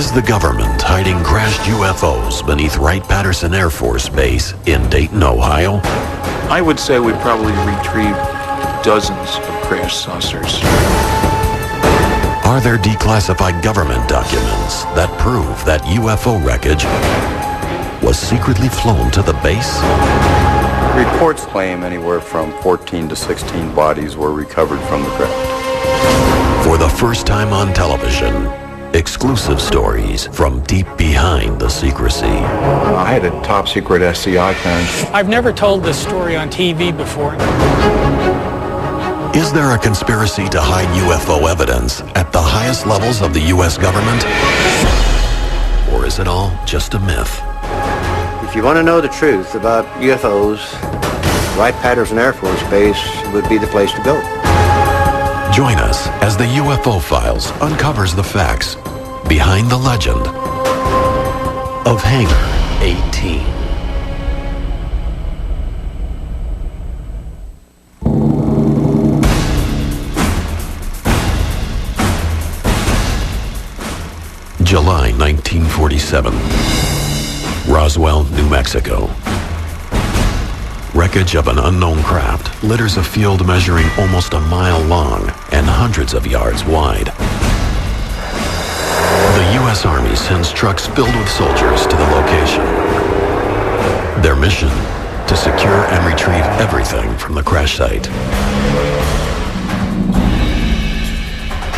Is the government hiding crashed UFOs beneath Wright-Patterson Air Force Base in Dayton, Ohio? I would say we probably retrieved dozens of crashed saucers. Are there declassified government documents that prove that UFO wreckage was secretly flown to the base? Reports claim anywhere from 14 to 16 bodies were recovered from the craft. For the first time on television, exclusive stories from deep behind the secrecy. I had a top secret SCI clearance. I've never told this story on TV before. Is there a conspiracy to hide UFO evidence at the highest levels of the U.S. government? Or is it all just a myth? If you want to know the truth about UFOs, Wright-Patterson Air Force Base would be the place to go. Join us as the UFO Files uncovers the facts behind the legend of Hangar 18. July 1947. Roswell, New Mexico. Wreckage of an unknown craft litters a field measuring almost a mile long and hundreds of yards wide. The U.S. Army sends trucks filled with soldiers to the location. Their mission, to secure and retrieve everything from the crash site.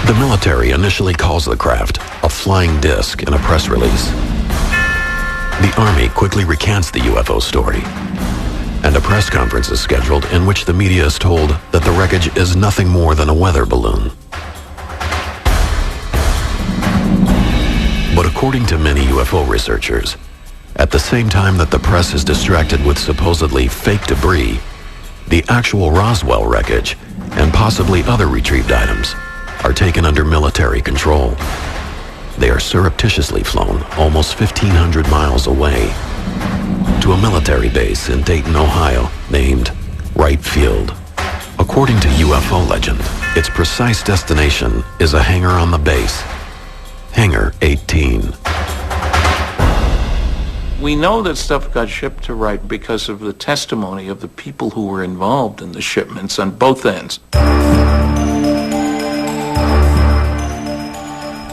The military initially calls the craft a flying disc in a press release. The Army quickly recants the UFO story, and a press conference is scheduled in which the media is told that the wreckage is nothing more than a weather balloon. But according to many UFO researchers, at the same time that the press is distracted with supposedly fake debris, the actual Roswell wreckage and possibly other retrieved items are taken under military control. They are surreptitiously flown almost 1,500 miles away to a military base in Dayton, Ohio, named Wright Field. According to UFO legend, its precise destination is a hangar on the base, Hangar 18. We know that stuff got shipped to Wright because of the testimony of the people who were involved in the shipments on both ends.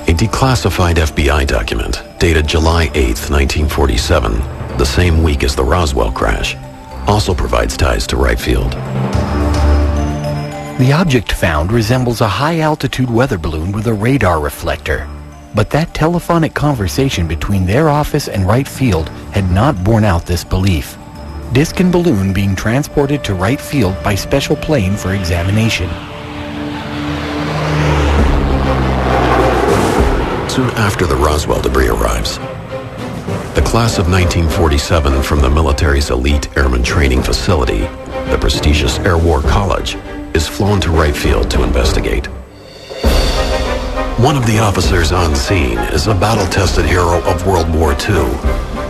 A declassified FBI document dated July 8, 1947, the same week as the Roswell crash, also provides ties to Wright Field. The object found resembles a high-altitude weather balloon with a radar reflector. But that telephonic conversation between their office and Wright Field had not borne out this belief. Disc and balloon being transported to Wright Field by special plane for examination. Soon after the Roswell debris arrives, the class of 1947 from the military's elite airman training facility, the prestigious Air War College, is flown to Wright Field to investigate. One of the officers on scene is a battle-tested hero of World War II,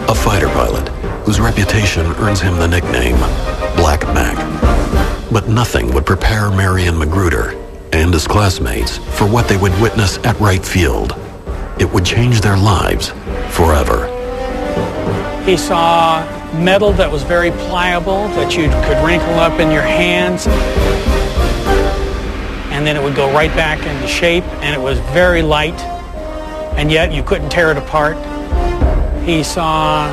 a fighter pilot whose reputation earns him the nickname Black Mac. But nothing would prepare Marion Magruder and his classmates for what they would witness at Wright Field. It would change their lives forever. He saw metal that was very pliable, that you could wrinkle up in your hands, and then it would go right back into shape, and it was very light, and yet you couldn't tear it apart. He saw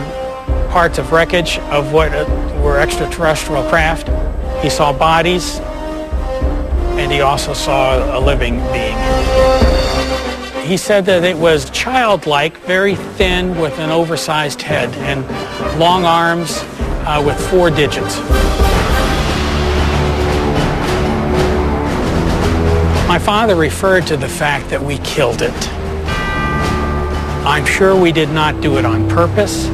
parts of wreckage of what were extraterrestrial craft. He saw bodies, and he also saw a living being. He said that it was childlike, very thin with an oversized head and long arms with 4 digits. My father referred to the fact that we killed it. I'm sure we did not do it on purpose,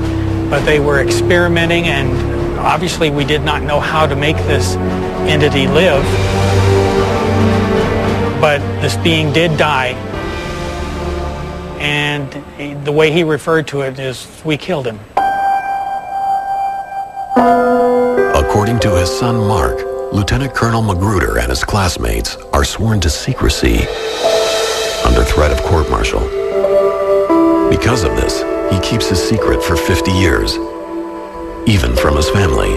but they were experimenting, and obviously we did not know how to make this entity live. But this being did die, and the way he referred to it is, we killed him. According to his son Mark, Lieutenant Colonel Magruder and his classmates are sworn to secrecy under threat of court-martial Because of this, he keeps his secret for 50 years, even from his family.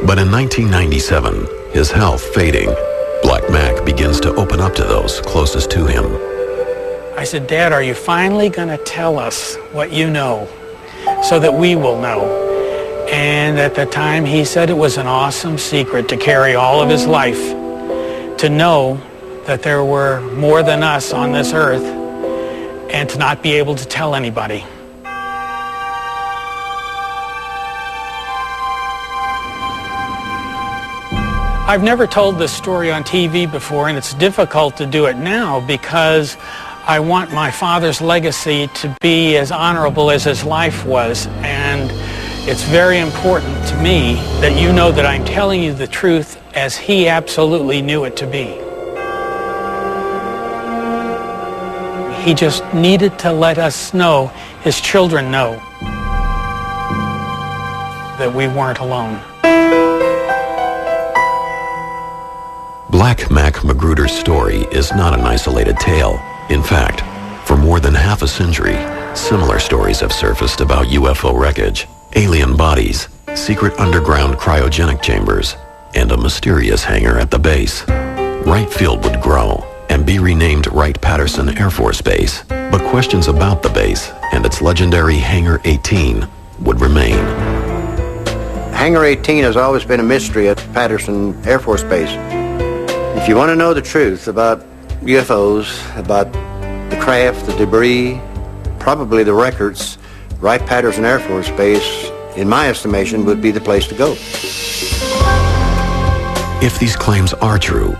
But in 1997, his health fading, Black Mac begins to open up to those closest to him. I said, Dad, are you finally going to tell us what you know so that we will know? And at the time, he said it was an awesome secret to carry all of his life, to know that there were more than us on this earth, and to not be able to tell anybody. I've never told this story on TV before, and it's difficult to do it now because I want my father's legacy to be as honorable as his life was. And it's very important to me that you know that I'm telling you the truth as he absolutely knew it to be. He just needed to let us know, his children know, that we weren't alone. Black Mac Magruder's story is not an isolated tale. In fact, for more than half a century, similar stories have surfaced about UFO wreckage, alien bodies, secret underground cryogenic chambers, and a mysterious hangar at the base. Wright Field would grow and be renamed Wright-Patterson Air Force Base, but questions about the base and its legendary Hangar 18 would remain. Hangar 18 has always been a mystery at Patterson Air Force Base. If you want to know the truth about UFOs, about the craft, the debris, probably the records, Wright-Patterson Air Force Base, in my estimation, would be the place to go. If these claims are true,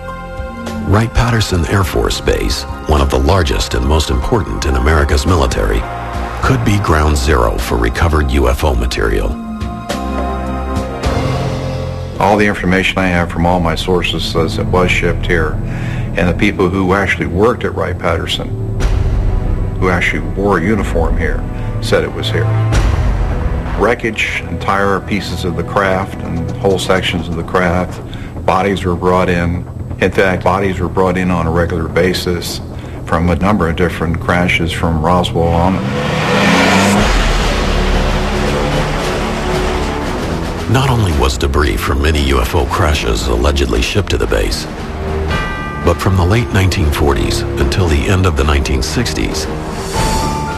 Wright-Patterson Air Force Base, one of the largest and most important in America's military, could be ground zero for recovered UFO material. All the information I have from all my sources says it was shipped here. And the people who actually worked at Wright-Patterson, who actually wore a uniform here, said it was here. Wreckage, entire pieces of the craft and whole sections of the craft, bodies were brought in. In fact, bodies were brought in on a regular basis from a number of different crashes from Roswell on. Not only was debris from many UFO crashes allegedly shipped to the base, but from the late 1940s until the end of the 1960s,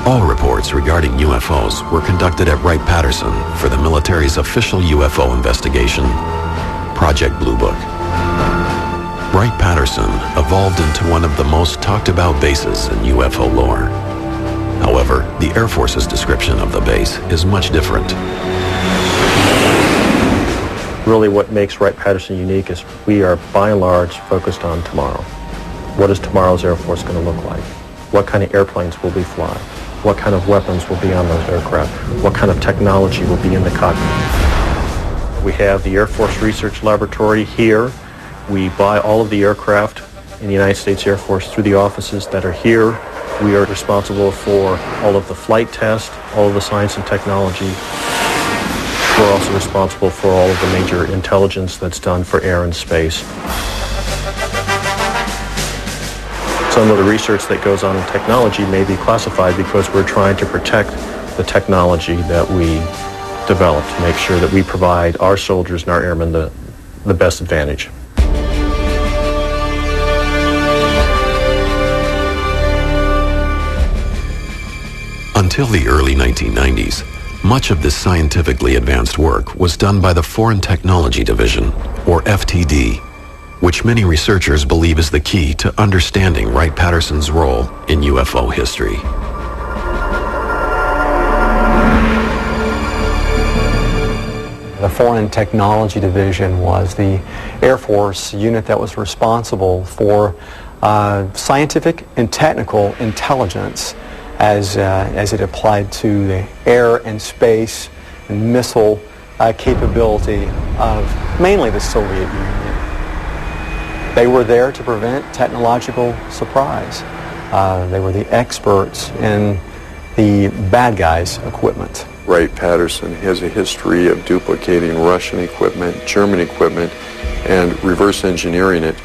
all reports regarding UFOs were conducted at Wright-Patterson for the military's official UFO investigation, Project Blue Book. Wright-Patterson evolved into one of the most talked about bases in UFO lore. However, the Air Force's description of the base is much different. Really what makes Wright-Patterson unique is we are, by and large, focused on tomorrow. What is tomorrow's Air Force going to look like? What kind of airplanes will we fly? What kind of weapons will be on those aircraft? What kind of technology will be in the cockpit? We have the Air Force Research Laboratory here. We buy all of the aircraft in the United States Air Force through the offices that are here. We are responsible for all of the flight tests, all of the science and technology. We're also responsible for all of the major intelligence that's done for air and space. Some of the research that goes on in technology may be classified because we're trying to protect the technology that we develop to make sure that we provide our soldiers and our airmen the best advantage. Until the early 1990s, much of this scientifically advanced work was done by the Foreign Technology Division, or FTD, which many researchers believe is the key to understanding Wright-Patterson's role in UFO history. The Foreign Technology Division was the Air Force unit that was responsible for scientific and technical intelligence as it applied to the air and space and missile capability of mainly the Soviet Union. They were there to prevent technological surprise. They were the experts in the bad guys' equipment. Wright-Patterson has a history of duplicating Russian equipment, German equipment, and reverse engineering it.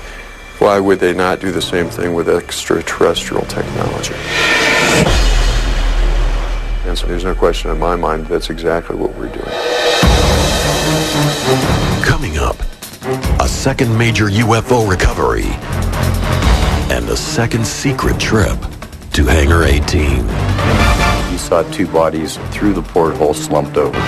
Why would they not do the same thing with extraterrestrial technology? And so there's no question in my mind that's exactly what we're doing. Coming up, a second major UFO recovery and a second secret trip to Hangar 18. He saw two bodies through the porthole slumped over.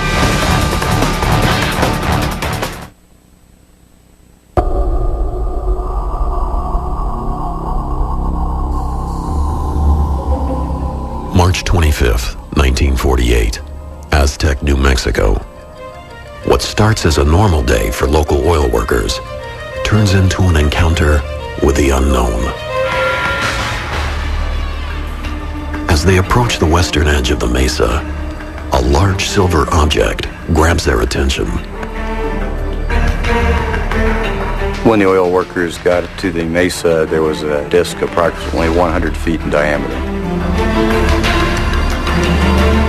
March 25th, 1948, Aztec, New Mexico. What starts as a normal day for local oil workers turns into an encounter with the unknown. As they approach the western edge of the mesa, a large silver object grabs their attention. When the oil workers got to the mesa, there was a disc approximately 100 feet in diameter.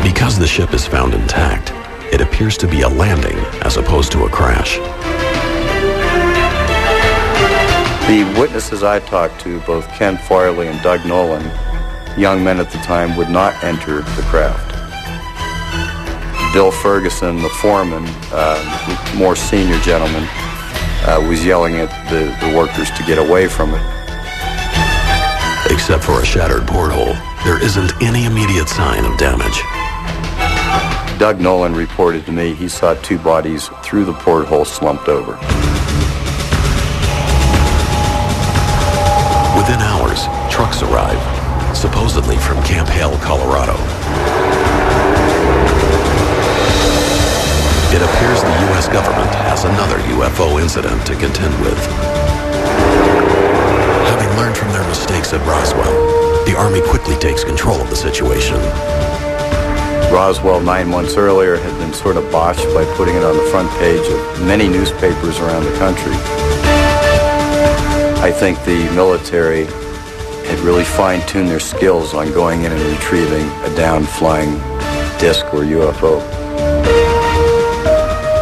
Because the ship is found intact, it appears to be a landing as opposed to a crash. The witnesses I talked to, both Ken Farley and Doug Nolan, young men at the time, would not enter the craft. Bill Ferguson, the foreman, more senior gentleman, was yelling at the workers to get away from it. Except for a shattered porthole, there isn't any immediate sign of damage. Doug Nolan reported to me he saw two bodies through the porthole slumped over. Within hours, trucks arrive, supposedly from Camp Hale, Colorado. It appears the U.S. government has another UFO incident to contend with. Having learned from their mistakes at Roswell, the Army quickly takes control of the situation. Roswell 9 months earlier had been sort of botched by putting it on the front page of many newspapers around the country. I think the military had really fine-tuned their skills on going in and retrieving a down-flying disc or UFO.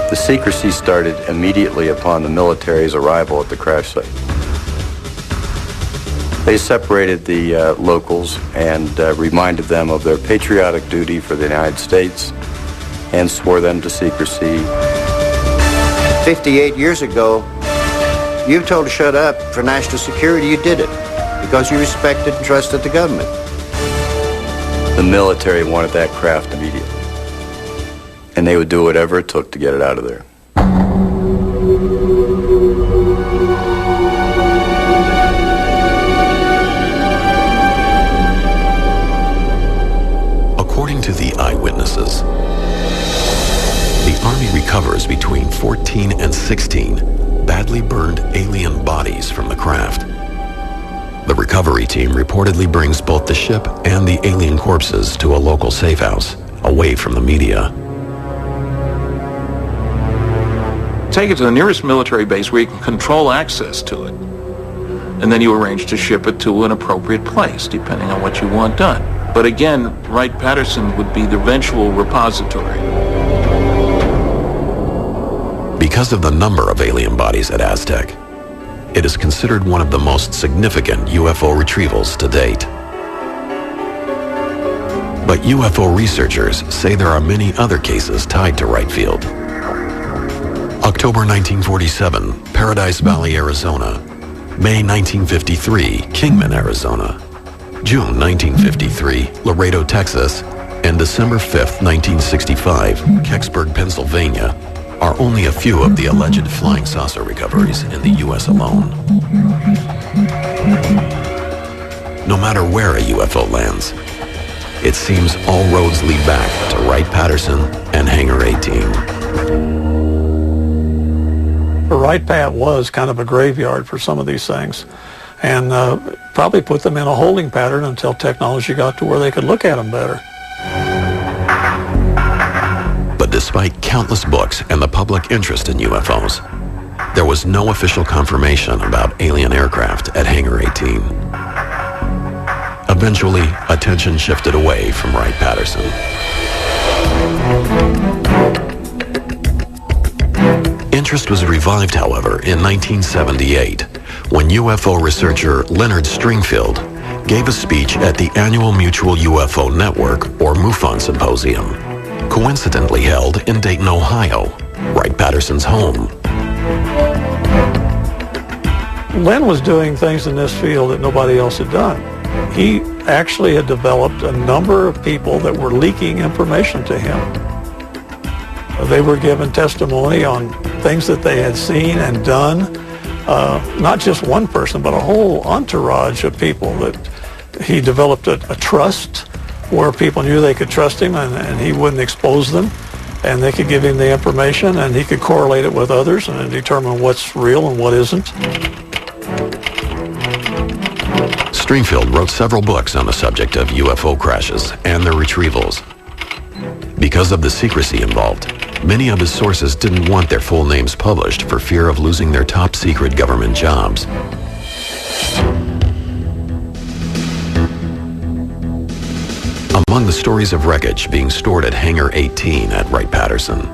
The secrecy started immediately upon the military's arrival at the crash site. They separated the locals and reminded them of their patriotic duty for the United States and swore them to secrecy. 58 years ago, you were told to shut up for national security. You did it because you respected and trusted the government. The military wanted that craft immediately, and they would do whatever it took to get it out of there. According to the eyewitnesses, the Army recovers between 14 and 16 badly burned alien bodies from the craft. The recovery team reportedly brings both the ship and the alien corpses to a local safe house, away from the media. Take it to the nearest military base where you can control access to it. And then you arrange to ship it to an appropriate place, depending on what you want done. But again, Wright-Patterson would be the eventual repository. Because of the number of alien bodies at Aztec, it is considered one of the most significant UFO retrievals to date. But UFO researchers say there are many other cases tied to Wright Field. October 1947, Paradise Valley, Arizona. May 1953, Kingman, Arizona. June 1953, Laredo, Texas, and December 5th, 1965, Kecksburg, Pennsylvania, are only a few of the alleged flying saucer recoveries in the U.S. alone. No matter where a UFO lands, it seems all roads lead back to Wright-Patterson and Hangar 18. Wright-Pat was kind of a graveyard for some of these things, and probably put them in a holding pattern until technology got to where they could look at them better. But despite countless books and the public interest in UFOs, there was no official confirmation about alien aircraft at Hangar 18. Eventually, attention shifted away from Wright-Patterson. Interest was revived, however, in 1978, when UFO researcher Leonard Stringfield gave a speech at the annual Mutual UFO Network, or MUFON Symposium, coincidentally held in Dayton, Ohio, Wright-Patterson's home. Len was doing things in this field that nobody else had done. He actually had developed a number of people that were leaking information to him. They were given testimony on things that they had seen and done. Not just one person, but a whole entourage of people that he developed a trust where people knew they could trust him and he wouldn't expose them, and they could give him the information and he could correlate it with others and determine what's real and what isn't. Stringfield wrote several books on the subject of UFO crashes and their retrievals. Because of the secrecy involved, many of his sources didn't want their full names published for fear of losing their top-secret government jobs. Among the stories of wreckage being stored at Hangar 18 at Wright-Patterson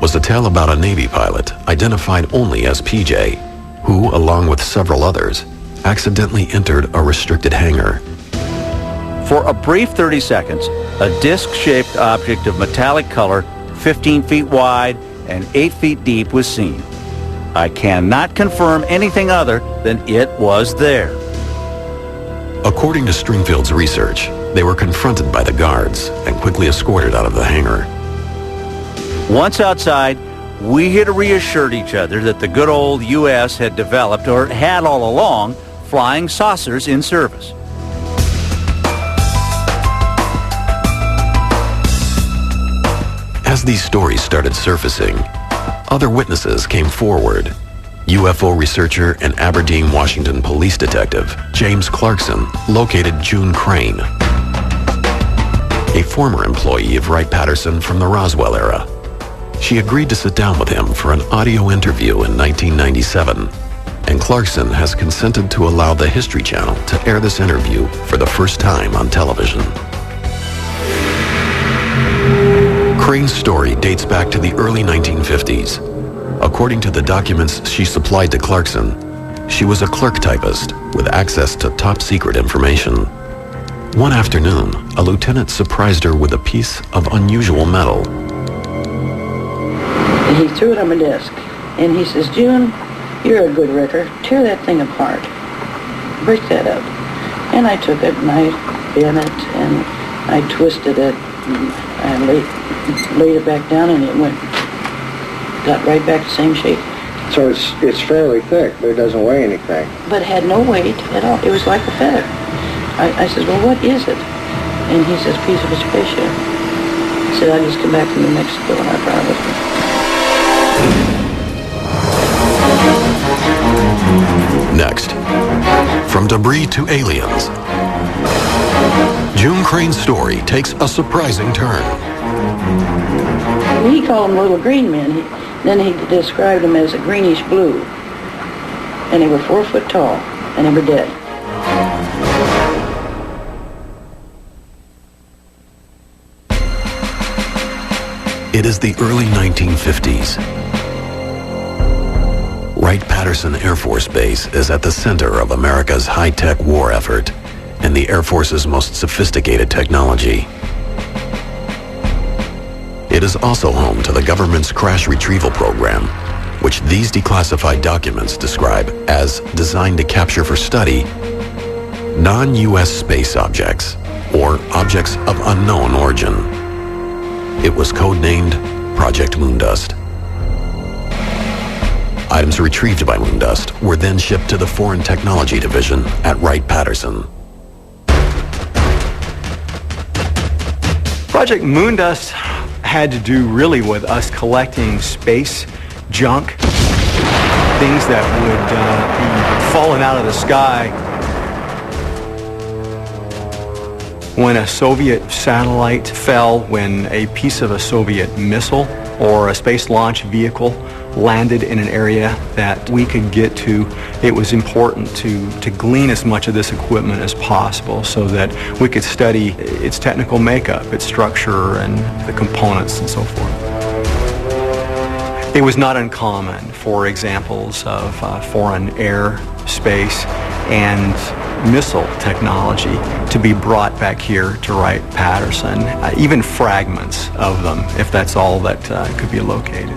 was a tale about a Navy pilot identified only as PJ, who, along with several others, accidentally entered a restricted hangar. For a brief 30 seconds, a disc-shaped object of metallic color, 15 feet wide and 8 feet deep, was seen. I cannot confirm anything other than it was there. According to Stringfield's research, they were confronted by the guards and quickly escorted out of the hangar. Once outside, we had reassured each other that the good old U.S. had developed, or had all along, flying saucers in service. As these stories started surfacing, other witnesses came forward. UFO researcher and Aberdeen, Washington police detective James Clarkson located June Crane, a former employee of Wright-Patterson from the Roswell era. She agreed to sit down with him for an audio interview in 1997, and Clarkson has consented to allow the History Channel to air this interview for the first time on television. Crane's story dates back to the early 1950s. According to the documents she supplied to Clarkson, she was a clerk typist with access to top-secret information. One afternoon, a lieutenant surprised her with a piece of unusual metal. He threw it on my desk, and he says, "June, you're a good wrecker. Tear that thing apart. Break that up." And I took it, and I bent it, and I twisted it, and I laid it back down, and it got right back to the same shape. So it's fairly thick, but it doesn't weigh anything. But it had no weight at all. It was like a feather. I said, "Well, what is it?" And he says, "Piece of a spaceship." He said, "I just come back from New Mexico, and I brought it with me." Next, from debris to aliens, June Crane's story takes a surprising turn. He called them little green men. Then he described them as a greenish blue. And they were 4 foot tall, and they were dead. It is the early 1950s. Wright-Patterson Air Force Base is at the center of America's high-tech war effort and the Air Force's most sophisticated technology. It is also home to the government's crash retrieval program, which these declassified documents describe as designed to capture for study non-U.S. space objects or objects of unknown origin. It was codenamed Project Moondust. Items retrieved by Moondust were then shipped to the Foreign Technology Division at Wright-Patterson. Project Moondust had to do really with us collecting space junk, things that would be falling out of the sky. When a Soviet satellite fell, when a piece of a Soviet missile or a space launch vehicle landed in an area that we could get to, it was important to glean as much of this equipment as possible so that we could study its technical makeup, its structure, and the components and so forth. It was not uncommon for examples of foreign air space and missile technology to be brought back here to Wright-Patterson, even fragments of them, if that's all that could be located.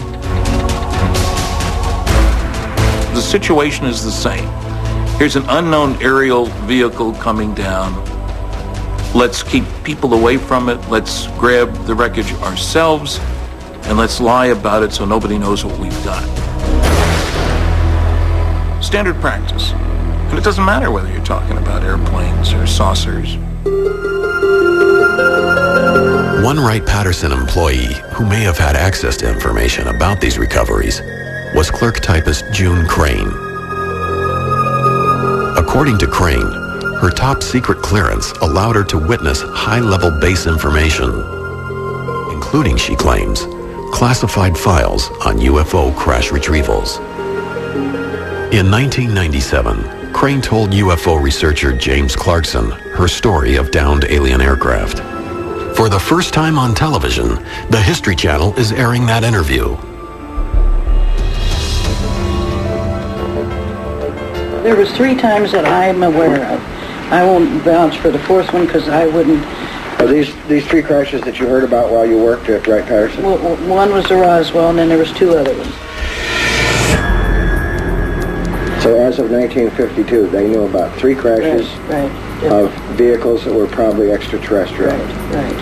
The situation is the same. Here's an unknown aerial vehicle coming down. Let's keep people away from it. Let's grab the wreckage ourselves, and let's lie about it so nobody knows what we've got. Standard practice. And it doesn't matter whether you're talking about airplanes or saucers. One Wright-Patterson employee who may have had access to information about these recoveries was clerk typist June Crane. According to Crane, her top secret clearance allowed her to witness high-level base information, including, she claims, classified files on UFO crash retrievals. In 1997, Crane told UFO researcher James Clarkson her story of downed alien aircraft. For the first time on television, the History Channel is airing that interview. There was 3 times that I'm aware of. I won't vouch for the 4th one because I wouldn't. Are these 3 crashes that you heard about while you worked at Wright-Patterson? Well, one was the Roswell, and then there was 2 other ones. So as of 1952, they knew about 3 crashes of vehicles that were probably extraterrestrial. Right.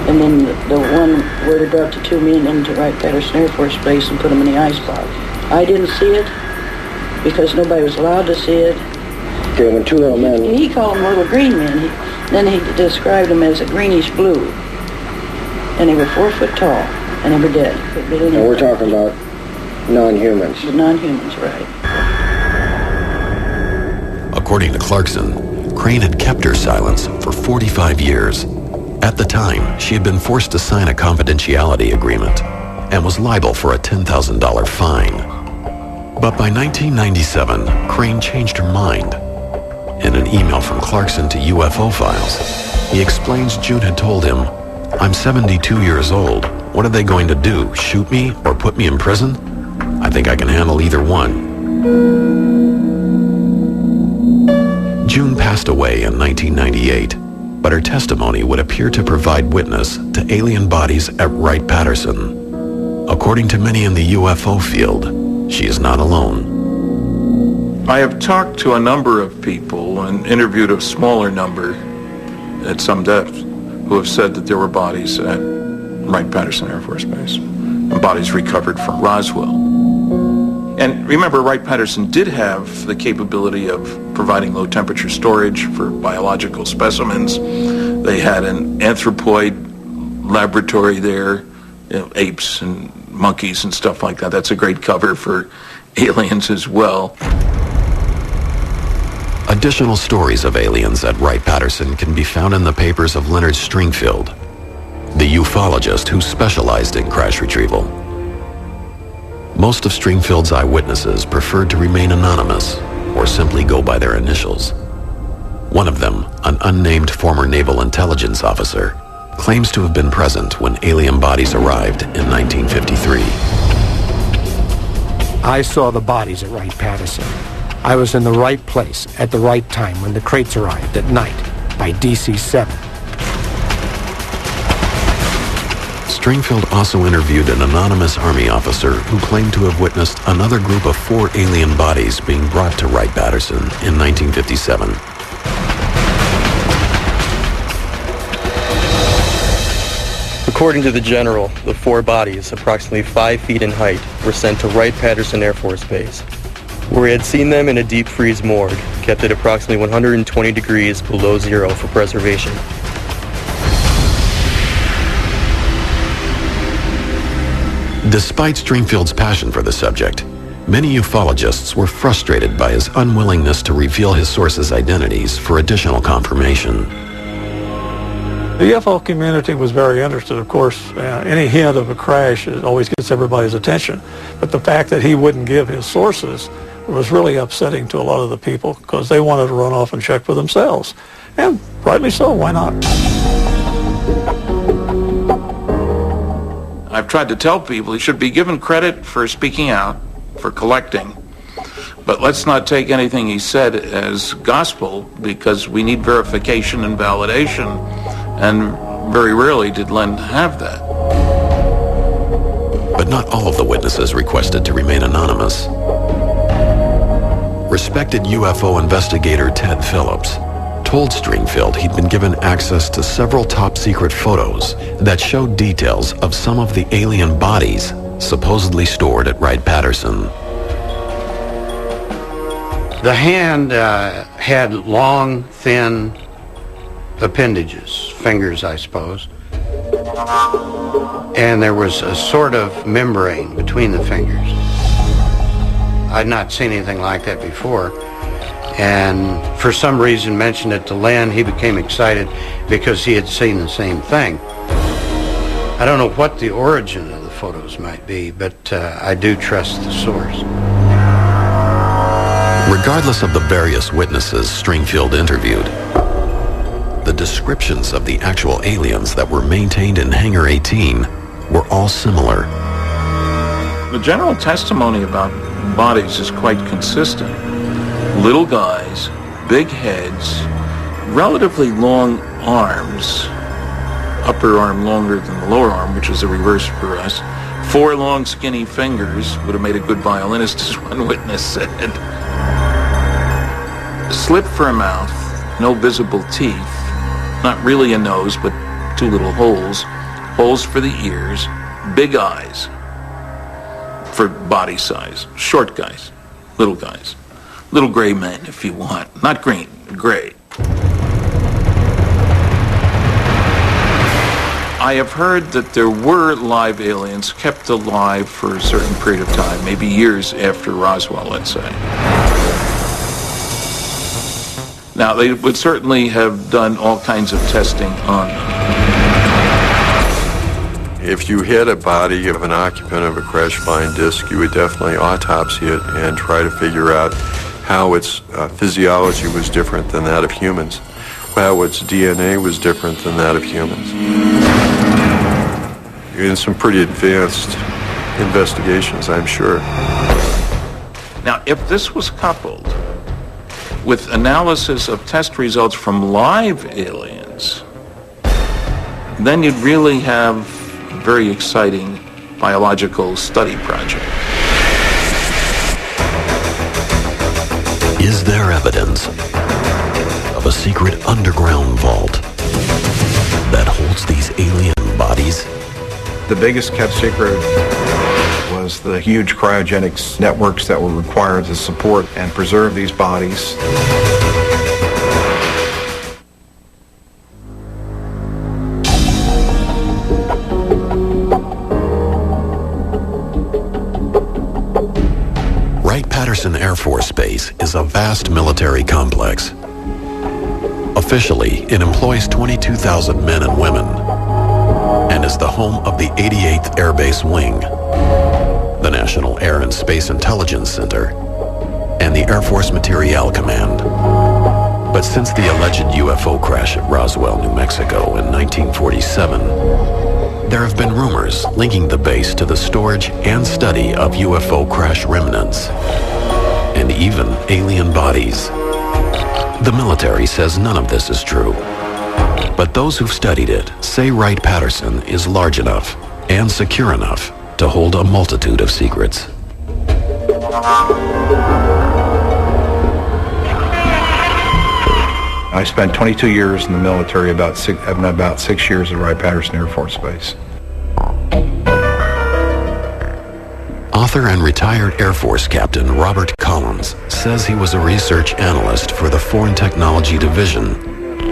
And then the one where they brought the 2 men into Wright-Patterson Air Force Base and put them in the icebox. I didn't see it because nobody was allowed to see it. Okay, when 2 little men... He called them little green men. Then he described them as a greenish blue. And they were 4 foot tall, and they were dead. And we're talking about non-humans. The non-humans, right. According to Clarkson, Crane had kept her silence for 45 years. At the time, she had been forced to sign a confidentiality agreement and was liable for a $10,000 fine. But by 1997, Crane changed her mind. In an email from Clarkson to UFO Files, he explains June had told him, "I'm 72 years old. What are they going to do, shoot me or put me in prison? I think I can handle either one." June passed away in 1998, but her testimony would appear to provide witness to alien bodies at Wright-Patterson. According to many in the UFO field, she is not alone. I have talked to a number of people and interviewed a smaller number at some depth who have said that there were bodies at Wright-Patterson Air Force Base and bodies recovered from Roswell. And remember, Wright-Patterson did have the capability of providing low-temperature storage for biological specimens. They had an anthropoid laboratory there, apes and monkeys and stuff like that. That's a great cover for aliens as well. Additional stories of aliens at Wright-Patterson can be found in the papers of Leonard Stringfield, the ufologist who specialized in crash retrieval. Most of Stringfield's eyewitnesses preferred to remain anonymous or simply go by their initials. One of them, an unnamed former naval intelligence officer, claims to have been present when alien bodies arrived in 1953. I saw the bodies at Wright-Patterson. I was in the right place at the right time when the crates arrived at night by DC-7. Stringfield also interviewed an anonymous Army officer who claimed to have witnessed another group of 4 alien bodies being brought to Wright-Patterson in 1957. According to the general, the 4 bodies, approximately 5 feet in height, were sent to Wright-Patterson Air Force Base, where he had seen them in a deep freeze morgue, kept at approximately 120 degrees below zero for preservation. Despite Stringfield's passion for the subject, many ufologists were frustrated by his unwillingness to reveal his sources' identities for additional confirmation. The UFO community was very interested, of course. Any hint of a crash always gets everybody's attention. But the fact that he wouldn't give his sources was really upsetting to a lot of the people because they wanted to run off and check for themselves. And rightly so, why not? I've tried to tell people he should be given credit for speaking out, for collecting, But let's not take anything he said as gospel, because we need verification and validation, and very rarely did Len have that. But not all of the witnesses requested to remain anonymous. Respected UFO investigator Ted Phillips told Stringfield he'd been given access to several top-secret photos that showed details of some of the alien bodies supposedly stored at Wright-Patterson. The hand had long, thin appendages, fingers, I suppose. And there was a sort of membrane between the fingers. I'd not seen anything like that before. And for some reason mentioned it to Len. He became excited because he had seen the same thing. I don't know what the origin of the photos might be, but I do trust the source. Regardless of the various witnesses Stringfield interviewed, the descriptions of the actual aliens that were maintained in Hangar 18 were all similar. The general testimony about bodies is quite consistent. Little guys, big heads, relatively long arms, upper arm longer than the lower arm, which is the reverse for us. 4 long skinny fingers, would have made a good violinist, as one witness said. Slit for a mouth, no visible teeth, not really a nose, but 2 little holes, holes for the ears, big eyes for body size, short guys, little gray men if you want, not green, gray. I have heard that there were live aliens kept alive for a certain period of time, maybe years after Roswell, let's say. Now, they would certainly have done all kinds of testing on them. If you had a body of an occupant of a crash-flying disc, you would definitely autopsy it and try to figure out how its physiology was different than that of humans, how its DNA was different than that of humans. In some pretty advanced investigations, I'm sure. Now, if this was coupled with analysis of test results from live aliens, then you'd really have a very exciting biological study project. Is there evidence of a secret underground vault that holds these alien bodies? The biggest kept secret was the huge cryogenics networks that were required to support and preserve these bodies. Wright-Patterson Air Force Base is a vast military complex. Officially, it employs 22,000 men and women and is the home of the 88th Air Base Wing, the National Air and Space Intelligence Center, and the Air Force Materiel Command. But since the alleged UFO crash at Roswell, New Mexico in 1947, there have been rumors linking the base to the storage and study of UFO crash remnants, and even alien bodies. The military says none of this is true, but those who've studied it say Wright-Patterson is large enough and secure enough to hold a multitude of secrets. I spent 22 years in the military, about 6 years at Wright-Patterson Air Force Base. Author and retired Air Force Captain Robert Collins says he was a research analyst for the Foreign Technology Division,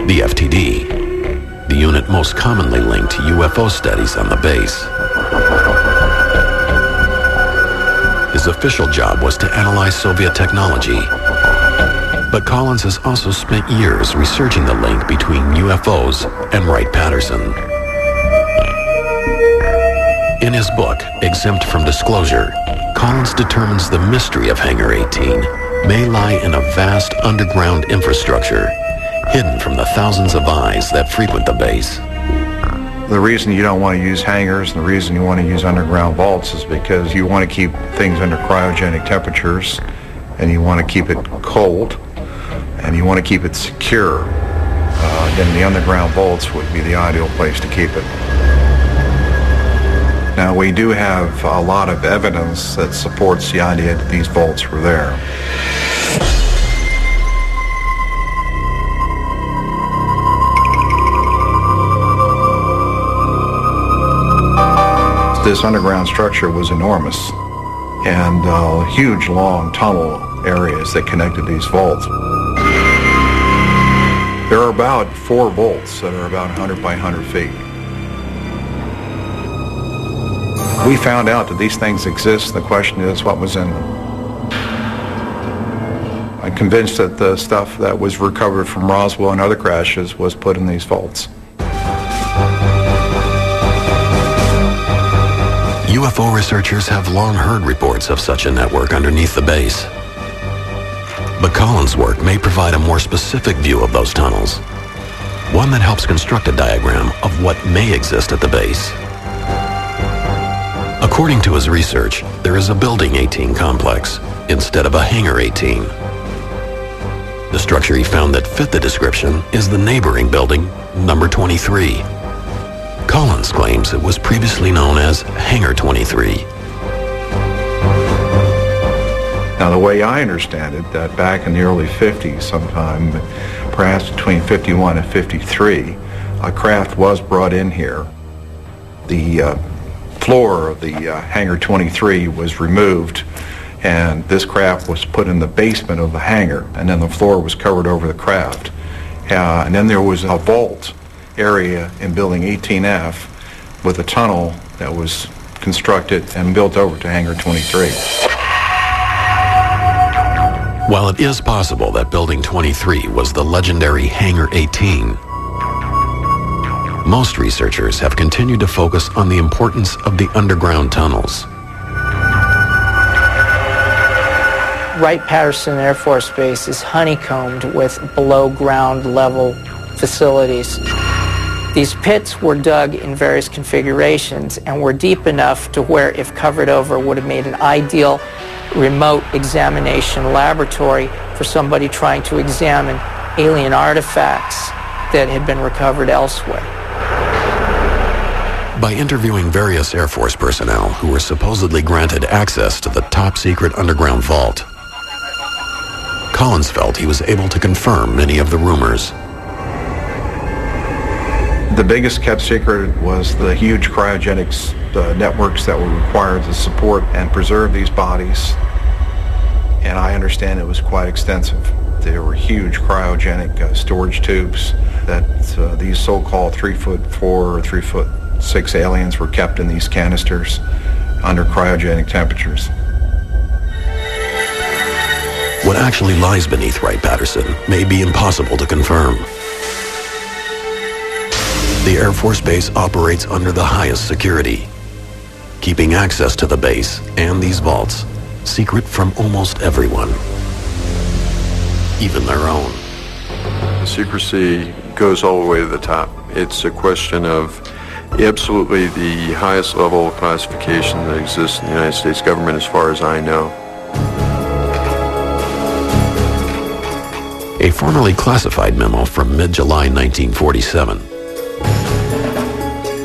the FTD, the unit most commonly linked to UFO studies on the base. His official job was to analyze Soviet technology, but Collins has also spent years researching the link between UFOs and Wright-Patterson. In his book, Exempt from Disclosure, Collins determines the mystery of Hangar 18 may lie in a vast underground infrastructure hidden from the thousands of eyes that frequent the base. The reason you don't want to use hangars and the reason you want to use underground vaults is because you want to keep things under cryogenic temperatures and you want to keep it cold, and you want to keep it secure, then the underground vaults would be the ideal place to keep it. Now, we do have a lot of evidence that supports the idea that these vaults were there. This underground structure was enormous, and huge, long tunnel areas that connected these vaults. There are about 4 vaults that are about 100 by 100 feet. We found out that these things exist. The question is, what was in them? I'm convinced that the stuff that was recovered from Roswell and other crashes was put in these vaults. UFO researchers have long heard reports of such a network underneath the base. But Collins' work may provide a more specific view of those tunnels, one that helps construct a diagram of what may exist at the base. According to his research, there is a Building 18 complex instead of a Hangar 18. The structure he found that fit the description is the neighboring building, number 23. Collins claims it was previously known as Hangar 23. Now, the way I understand it, that back in the early 50s, sometime perhaps between 51 and 53, a craft was brought in here. The floor of the Hangar 23 was removed, and this craft was put in the basement of the hangar, and then the floor was covered over the craft. And then there was a vault area in Building 18F with a tunnel that was constructed and built over to Hangar 23. While it is possible that Building 23 was the legendary Hangar 18, most researchers have continued to focus on the importance of the underground tunnels. Wright-Patterson Air Force Base is honeycombed with below-ground level facilities. These pits were dug in various configurations and were deep enough to where, if covered over, would have made an ideal remote examination laboratory for somebody trying to examine alien artifacts that had been recovered elsewhere. By interviewing various Air Force personnel who were supposedly granted access to the top-secret underground vault, Collins felt he was able to confirm many of the rumors. The biggest kept secret was the huge cryogenics networks that were required to support and preserve these bodies. And I understand it was quite extensive. There were huge cryogenic storage tubes that these so-called 3'4" or 3'6" aliens were kept in these canisters under cryogenic temperatures. What actually lies beneath Wright-Patterson may be impossible to confirm. The Air Force Base operates under the highest security, keeping access to the base and these vaults secret from almost everyone, even their own. The secrecy goes all the way to the top. It's a question of absolutely the highest level of classification that exists in the United States government as far as I know. A formerly classified memo from mid-July 1947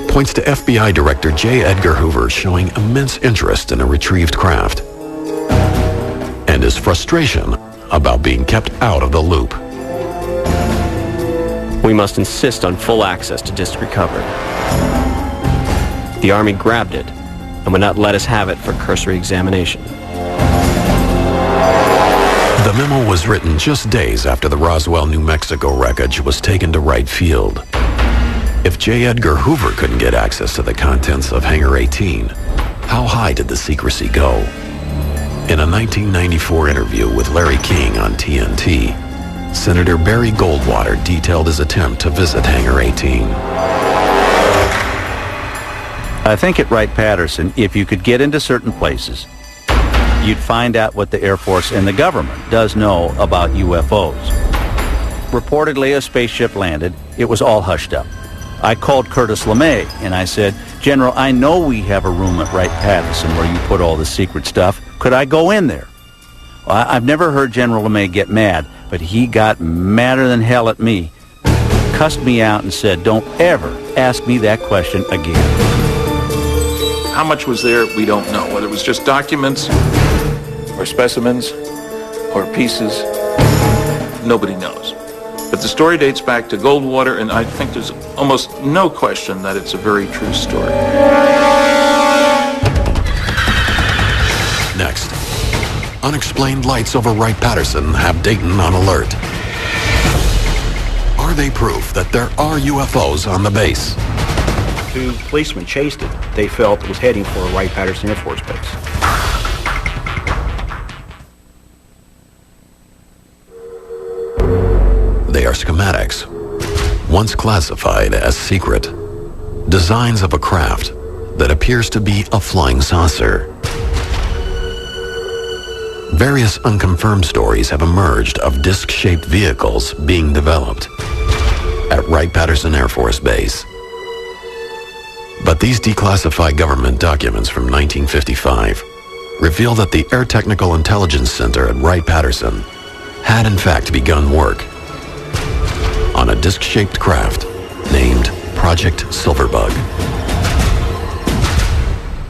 points to FBI Director J. Edgar Hoover showing immense interest in a retrieved craft and his frustration about being kept out of the loop. We must insist on full access to disc recovered. The Army grabbed it and would not let us have it for cursory examination. The memo was written just days after the Roswell, New Mexico wreckage was taken to Wright Field. If J. Edgar Hoover couldn't get access to the contents of Hangar 18, how high did the secrecy go? In a 1994 interview with Larry King on TNT, Senator Barry Goldwater detailed his attempt to visit Hangar 18. I think at Wright-Patterson, if you could get into certain places, you'd find out what the Air Force and the government does know about UFOs. Reportedly, a spaceship landed. It was all hushed up. I called Curtis LeMay and I said, General, I know we have a room at Wright-Patterson where you put all the secret stuff. Could I go in there? Well, I've never heard General LeMay get mad, but he got madder than hell at me, cussed me out and said, "Don't ever ask me that question again." How much was there, we don't know. Whether it was just documents or specimens or pieces, nobody knows. But the story dates back to Goldwater, and I think there's almost no question that it's a very true story. Next, unexplained lights over Wright-Patterson have Dayton on alert. Are they proof that there are UFOs on the base? Two policemen chased it. They felt it was heading for Wright-Patterson Air Force Base. They are schematics, once classified as secret, designs of a craft that appears to be a flying saucer. Various unconfirmed stories have emerged of disc-shaped vehicles being developed at Wright-Patterson Air Force Base. But these declassified government documents from 1955 reveal that the Air Technical Intelligence Center at Wright-Patterson had in fact begun work on a disc-shaped craft named Project Silverbug.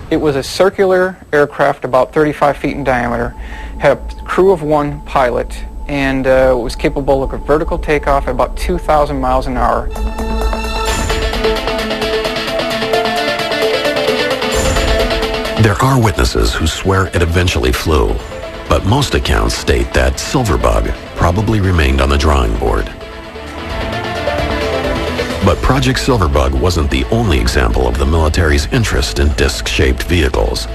It was a circular aircraft about 35 feet in diameter, had a crew of one pilot, and was capable of a vertical takeoff at about 2,000 miles an hour. There are witnesses who swear it eventually flew, but most accounts state that Silverbug probably remained on the drawing board. But Project Silverbug wasn't the only example of the military's interest in disc-shaped vehicles.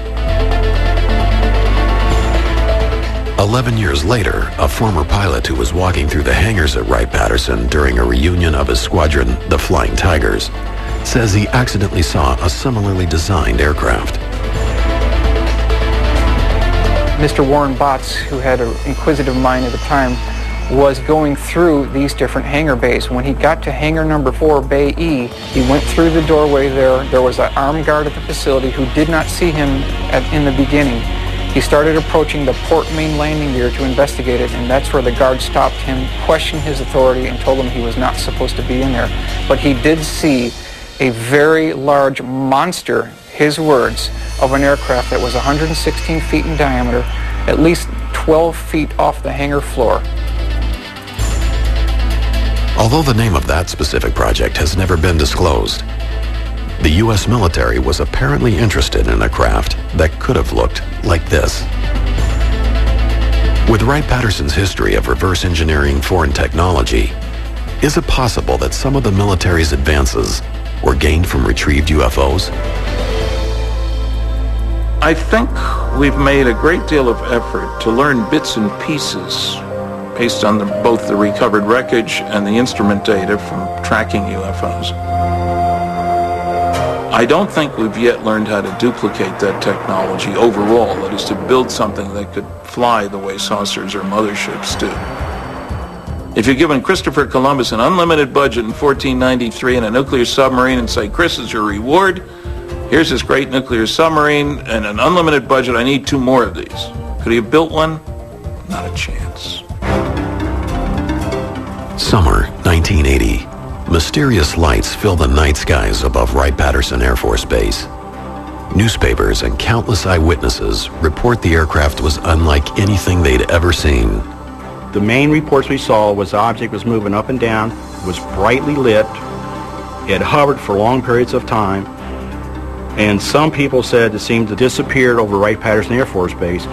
11 years later, a former pilot who was walking through the hangars at Wright-Patterson during a reunion of his squadron, the Flying Tigers, says he accidentally saw a similarly designed aircraft. Mr. Warren Botts, who had an inquisitive mind at the time, was going through these different hangar bays. When he got to hangar number 4, Bay E, he went through the doorway there. There was an armed guard at the facility who did not see him in the beginning. He started approaching the port main landing gear to investigate it, and that's where the guard stopped him, questioned his authority, and told him he was not supposed to be in there. But he did see a very large monster, his words, of an aircraft that was 116 feet in diameter, at least 12 feet off the hangar floor. Although the name of that specific project has never been disclosed, the U.S. military was apparently interested in a craft that could have looked like this. With Wright-Patterson's history of reverse engineering foreign technology, is it possible that some of the military's advances were gained from retrieved UFOs? I think we've made a great deal of effort to learn bits and pieces based on both the recovered wreckage and the instrument data from tracking UFOs. I don't think we've yet learned how to duplicate that technology overall, that is to build something that could fly the way saucers or motherships do. If you're given Christopher Columbus an unlimited budget in 1493 and a nuclear submarine and say, "Chris is your reward, here's this great nuclear submarine and an unlimited budget, I need 2 more of these." Could he have built one? Not a chance. Summer 1980. Mysterious lights fill the night skies above Wright-Patterson Air Force Base. Newspapers and countless eyewitnesses report the aircraft was unlike anything they'd ever seen. The main reports we saw was the object was moving up and down, was brightly lit, it hovered for long periods of time, and some people said it seemed to disappear over Wright-Patterson Air Force Base.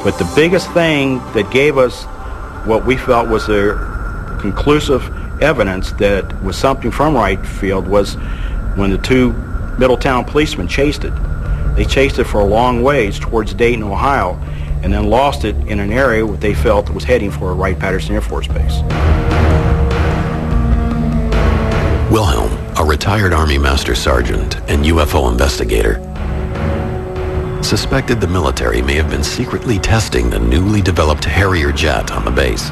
But the biggest thing that gave us what we felt was a conclusive evidence that it was something from Wright Field was when the 2 Middletown policemen chased it. They chased it for a long ways towards Dayton, Ohio, and then lost it in an area where they felt it was heading for Wright-Patterson Air Force Base. Wilhelm, a retired Army Master Sergeant and UFO investigator, suspected the military may have been secretly testing the newly developed Harrier jet on the base.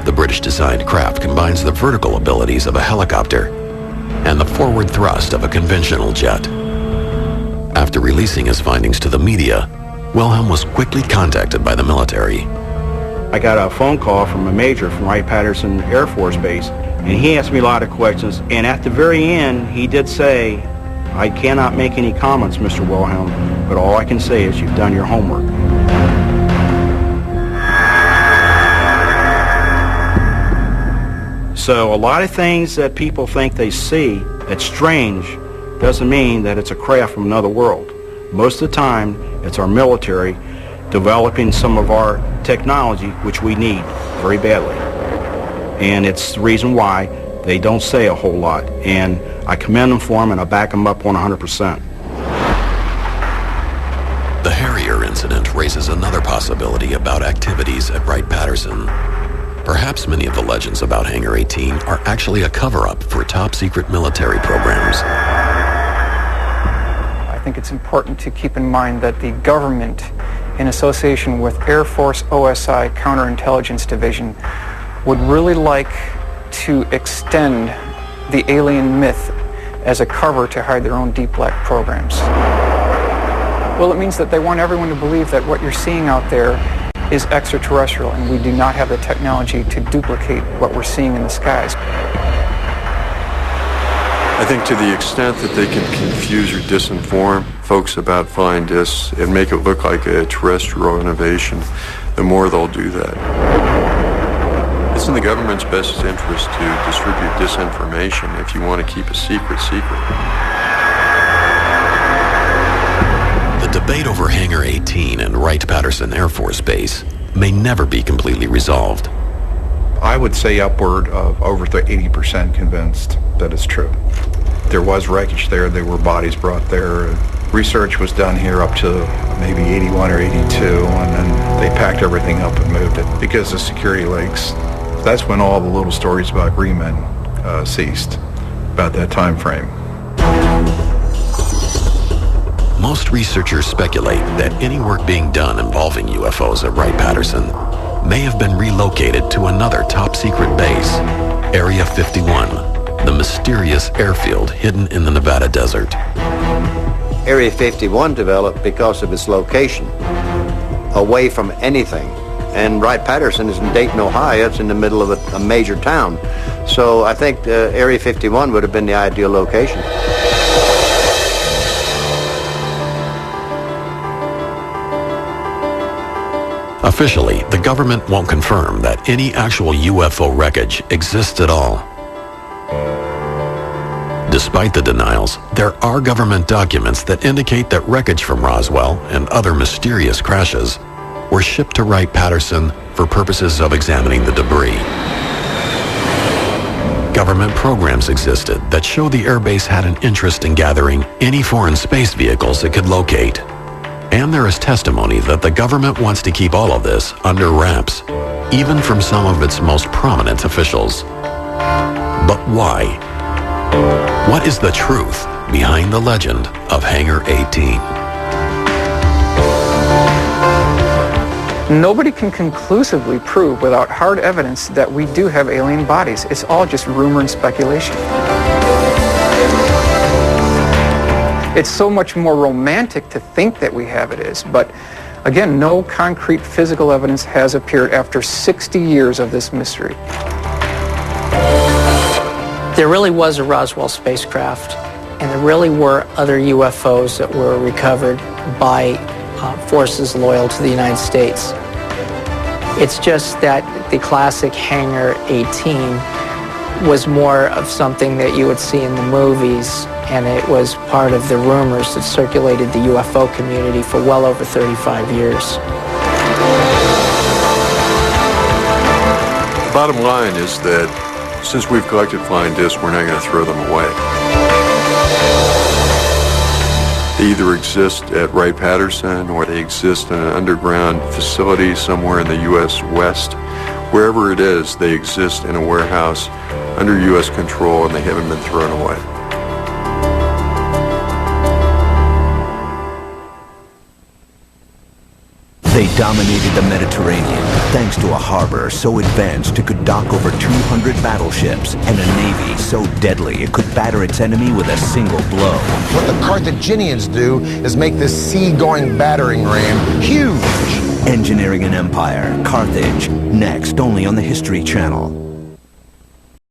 The British-designed craft combines the vertical abilities of a helicopter and the forward thrust of a conventional jet. After releasing his findings to the media, Wilhelm was quickly contacted by the military. I got a phone call from a major from Wright-Patterson Air Force Base, and he asked me a lot of questions, and at the very end, he did say, "I cannot make any comments, Mr. Wilhelm, but all I can say is you've done your homework." So a lot of things that people think they see that's strange doesn't mean that it's a craft from another world. Most of the time, it's our military developing some of our technology, which we need very badly. And it's the reason why they don't say a whole lot. And I commend them for them, and I back them up 100%. The Harrier incident raises another possibility about activities at Wright-Patterson. Perhaps many of the legends about Hangar 18 are actually a cover-up for top-secret military programs. I think it's important to keep in mind that the government, in association with Air Force OSI Counterintelligence Division, would really like to extend the alien myth as a cover to hide their own deep black programs. Well, it means that they want everyone to believe that what you're seeing out there is extraterrestrial, and we do not have the technology to duplicate what we're seeing in the skies. I think to the extent that they can confuse or disinform folks about flying discs and make it look like a terrestrial innovation, the more they'll do that. It's in the government's best interest to distribute disinformation if you want to keep a secret. The debate over Hangar 18 and Wright-Patterson Air Force Base may never be completely resolved. I would say upward of over 80% convinced that it's true. There was wreckage there. There were bodies brought there. Research was done here up to maybe 81 or 82, and then they packed everything up and moved it because of security leaks. That's when all the little stories about green men ceased, about that time frame. Most researchers speculate that any work being done involving UFOs at Wright-Patterson may have been relocated to another top-secret base, Area 51, the mysterious airfield hidden in the Nevada desert. Area 51 developed because of its location, away from anything. And Wright-Patterson is in Dayton, Ohio. It's in the middle of a major town. So I think Area 51 would have been the ideal location. Officially, the government won't confirm that any actual UFO wreckage exists at all. Despite the denials, there are government documents that indicate that wreckage from Roswell and other mysterious crashes were shipped to Wright-Patterson for purposes of examining the debris. Government programs existed that show the airbase had an interest in gathering any foreign space vehicles it could locate. And there is testimony that the government wants to keep all of this under wraps, even from some of its most prominent officials. But why? What is the truth behind the legend of Hangar 18? Nobody can conclusively prove without hard evidence that we do have alien bodies. It's all just rumor and speculation. It's so much more romantic to think that we have it is, but again, no concrete physical evidence has appeared after 60 years of this mystery. There really was a Roswell spacecraft, and there really were other UFOs that were recovered by forces loyal to the United States. It's just that the classic Hangar 18 was more of something that you would see in the movies, and it was part of the rumors that circulated the UFO community for well over 35 years. The bottom line is that since we've collected flying discs, we're not going to throw them away. They either exist at Wright-Patterson or they exist in an underground facility somewhere in the U.S. West. Wherever it is, they exist in a warehouse under U.S. control, and they haven't been thrown away. They dominated the Mediterranean thanks to a harbor so advanced it could dock over 200 battleships and a navy so deadly it could batter its enemy with a single blow. What the Carthaginians do is make this sea-going battering ram huge. Engineering an Empire, Carthage, next only on the History Channel.